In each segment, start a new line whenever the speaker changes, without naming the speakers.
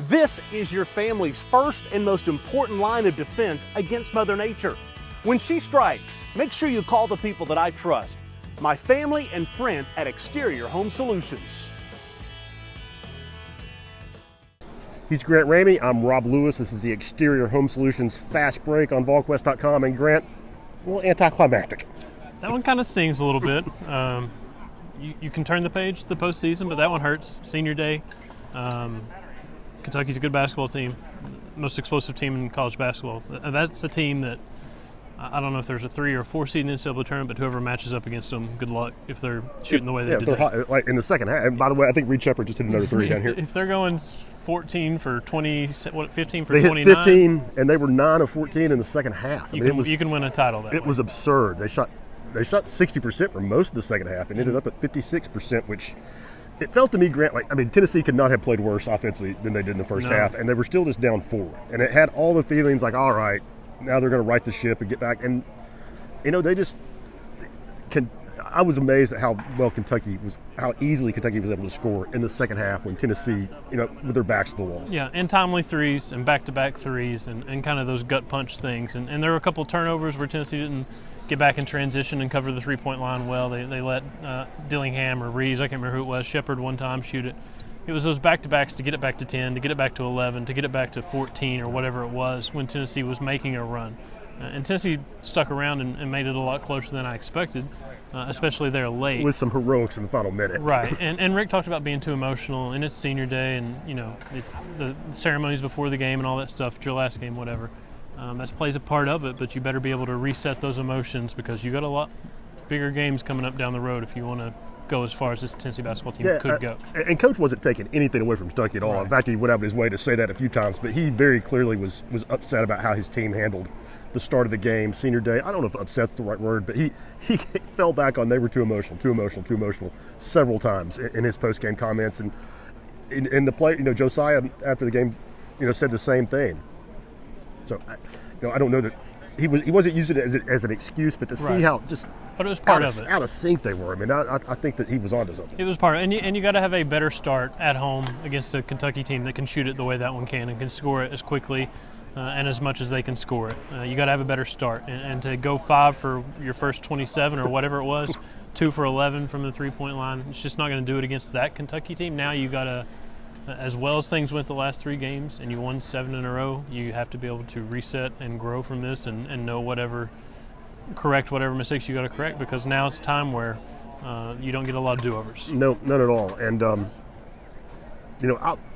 This is your family's first and most important line of defense against Mother Nature. When she strikes, make sure you call the people that I trust, my family and friends at Exterior Home Solutions.
He's Grant Ramey. I'm Rob Lewis. This is the Exterior Home Solutions Fast Break on Volquest.com. And Grant, a little anticlimactic.
That one kind of stings a little bit. You can turn the page to the postseason, but that one hurts. Senior day. Kentucky's a good basketball team, most explosive team in college basketball. That's a team that I don't know if there's a 3 or 4 seed in the NCAA tournament, but whoever matches up against them, good luck if they're shooting the way they did.
They're hot, like in the second half. And by the way, I think Reed Shepard just hit another 3 down here.
If they're going 14 for 20, 15 for
they
29.
Hit 15, and they were 9 of 14 in the second half.
You can win a title that way.
It was absurd. They shot 60% for most of the second half and ended up at 56%, which it felt to me, Grant, Tennessee could not have played worse offensively than they did in the first half, and they were still just down 4. And it had all the feelings like, all right, now they're going to right the ship and get back. And, they just I was amazed at how easily Kentucky was able to score in the second half when Tennessee, with their backs to the wall.
Yeah, and timely threes and back-to-back threes and kind of those gut punch things. And there were a couple of turnovers where Tennessee didn't get back in transition and cover the three-point line well. They let Dillingham or Reeves, I can't remember who it was, Shepard one time shoot it. It was those back-to-backs to get it back to 10, to get it back to 11, to get it back to 14 or whatever it was when Tennessee was making a run. And Tennessee stuck around and made it a lot closer than I expected, especially there late.
With some heroics in the final minute.
Right, and Rick talked about being too emotional, and it's senior day, and it's the ceremonies before the game and all that stuff, your last game, whatever. That plays a part of it, but you better be able to reset those emotions because you got a lot bigger games coming up down the road if you want to go as far as this Tennessee basketball team could go.
And Coach wasn't taking anything away from Kentucky at all. Right. In fact, he went out of his way to say that a few times, but he very clearly was upset about how his team handled the start of the game, senior day. I don't know if upset's the right word, but he fell back on they were too emotional several times in his post-game comments. And in the play, Josiah after the game, said the same thing. So, I don't know that he wasn't using it as an excuse, but to see how just
but it was part of it.
Out of sync they were. I think that he was onto something.
It was part of it, and you got to have a better start at home against a Kentucky team that can shoot it the way that one can and can score it as quickly and as much as they can score it. You got to have a better start, and to go 5 for your first 27 or whatever it was, 2 for 11 from the three-point line. It's just not going to do it against that Kentucky team. Now you got to. As well as things went the last 3 games and you won 7 in a row, you have to be able to reset and grow from this and know correct whatever mistakes you got to correct, because now it's time where you don't get a lot of do-overs.
No, none at all. And,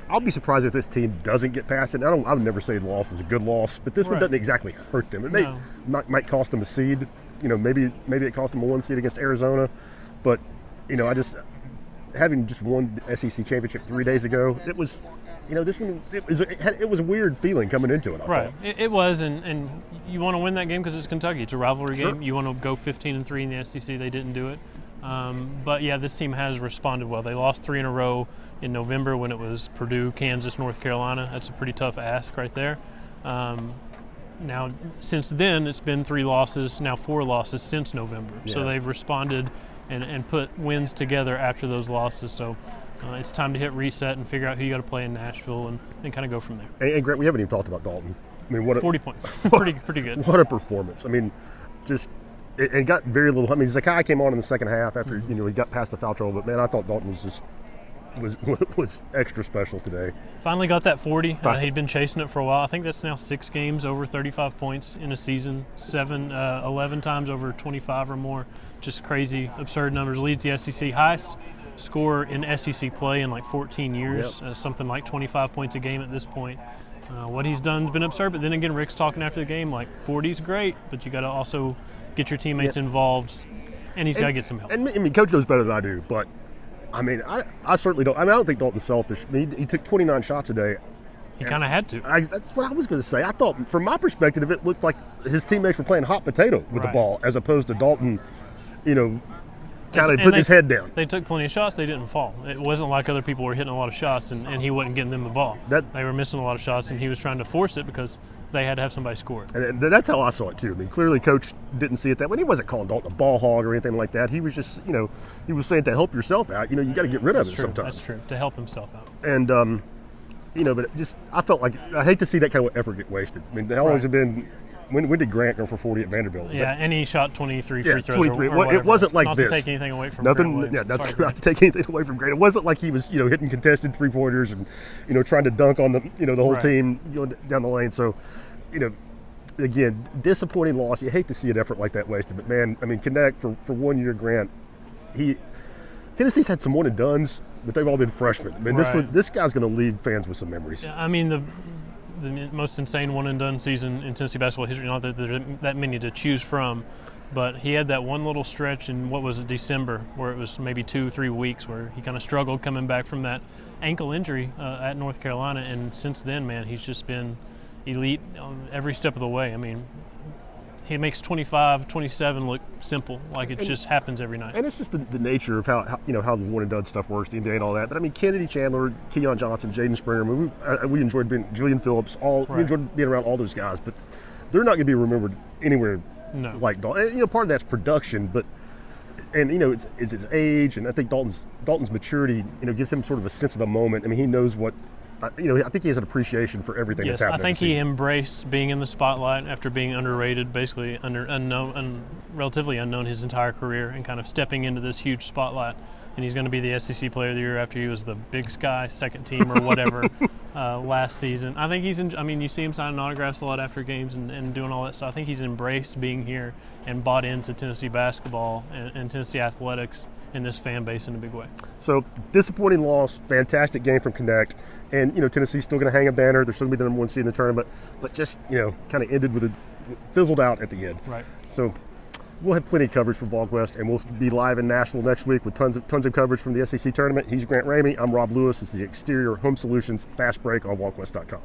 I'll be surprised if this team doesn't get past it. I would never say the loss is a good loss, but this one doesn't exactly hurt them. It might cost them a seed. Maybe it cost them a 1 seed against Arizona, but, having just won the SEC championship 3 days ago, it was, this one, it was a weird feeling coming into it.
Right, it was, and you want to win that game because it's Kentucky. It's a rivalry game. You want to go 15-3 in the SEC. They didn't do it, but yeah, this team has responded well. They lost 3 in a row in November when it was Purdue, Kansas, North Carolina. That's a pretty tough ask right there. Now, since then, it's been 3 losses, now 4 losses since November. Yeah. So they've responded and put wins together after those losses. So it's time to hit reset and figure out who you got to play in Nashville and kind of go from there.
And Grant, we haven't even talked about Dalton.
40 points. pretty good.
What a performance. It got very little. Zakai came on in the second half after he got past the foul trouble, but man, I thought Dalton was extra special today.
Finally got that 40. He'd been chasing it for a while. I think that's now 6 games over 35 points in a season, 11 times over 25 or more. Just crazy, absurd numbers. Leads the SEC highest score in SEC play in like 14 years, something like 25 points a game at this point. What he's done has been absurd, but then again, Rick's talking after the game like 40's great, but you got to also get your teammates involved, and he's got to get some help.
And Coach knows better than I do, but I certainly don't. I don't think Dalton's selfish. He took 29 shots a day.
He kind of had to.
That's what I was going to say. I thought, from my perspective, it looked like his teammates were playing hot potato with the ball, as opposed to Dalton, kind of putting his head down.
They took plenty of shots. They didn't fall. It wasn't like other people were hitting a lot of shots and he wasn't getting them the ball. They were missing a lot of shots, and he was trying to force it because they had to have somebody score it.
And that's how I saw it, too. Clearly Coach didn't see it that way. He wasn't calling Dalton a ball hog or anything like that. He was just, he was saying to help yourself out, you got to get rid of it sometimes.
That's true, to help himself out.
And, but I felt like I hate to see that kind of effort get wasted. I mean, how long has it been? When did Grant go for 40 at Vanderbilt?
And he shot 23 free throws.
23.
Or
it wasn't like
not
this.
Not to take anything away from
Nothing.
Grant
Yeah,
Williams.
not to take anything away from Grant. It wasn't like he was, hitting contested 3-pointers and, trying to dunk on the, the whole team down the lane. So, again, disappointing loss. You hate to see an effort like that wasted. But man, I mean, Knecht for 1 year, Grant. Tennessee's had some one and dones, but they've all been freshmen. I mean, this guy's going to leave fans with some memories.
Yeah, I mean, the most insane one and done season in Tennessee basketball history. Not that there are that many to choose from, but he had that one little stretch in December, where it was maybe 2-3 weeks where he kind of struggled coming back from that ankle injury at North Carolina, and since then, man, he's just been elite on every step of the way. I mean, he makes 25, 27 look simple, like it just happens every night.
And it's just the nature of how the one and done stuff works, the NBA and all that. But I mean, Kennedy Chandler, Keon Johnson, Jaden Springer. I mean, we enjoyed being Julian Phillips. We enjoyed being around all those guys, but they're not going to be remembered anywhere like Dalton. Part of that's production, but it's his age, and I think Dalton's maturity, gives him sort of a sense of the moment. I mean, he knows what. I think he has an appreciation for everything that's happening.
I think he embraced being in the spotlight after being underrated, basically relatively unknown his entire career, and kind of stepping into this huge spotlight. And he's going to be the SEC Player of the Year after he was the Big Sky second team or whatever last season. I think you see him signing autographs a lot after games and doing all that stuff. I think he's embraced being here and bought into Tennessee basketball and Tennessee athletics in this fan base in a big way.
So, disappointing loss, fantastic game from Knecht, and Tennessee's still going to hang a banner. They're still going to be the number one seed in the tournament, but just kind of ended with fizzled out at the end.
Right.
So, we'll have plenty of coverage from Volquest, and we'll be live in Nashville next week with tons of coverage from the SEC tournament. He's Grant Ramey. I'm Rob Lewis. This is the Exterior Home Solutions Fast Break on Volquest.com.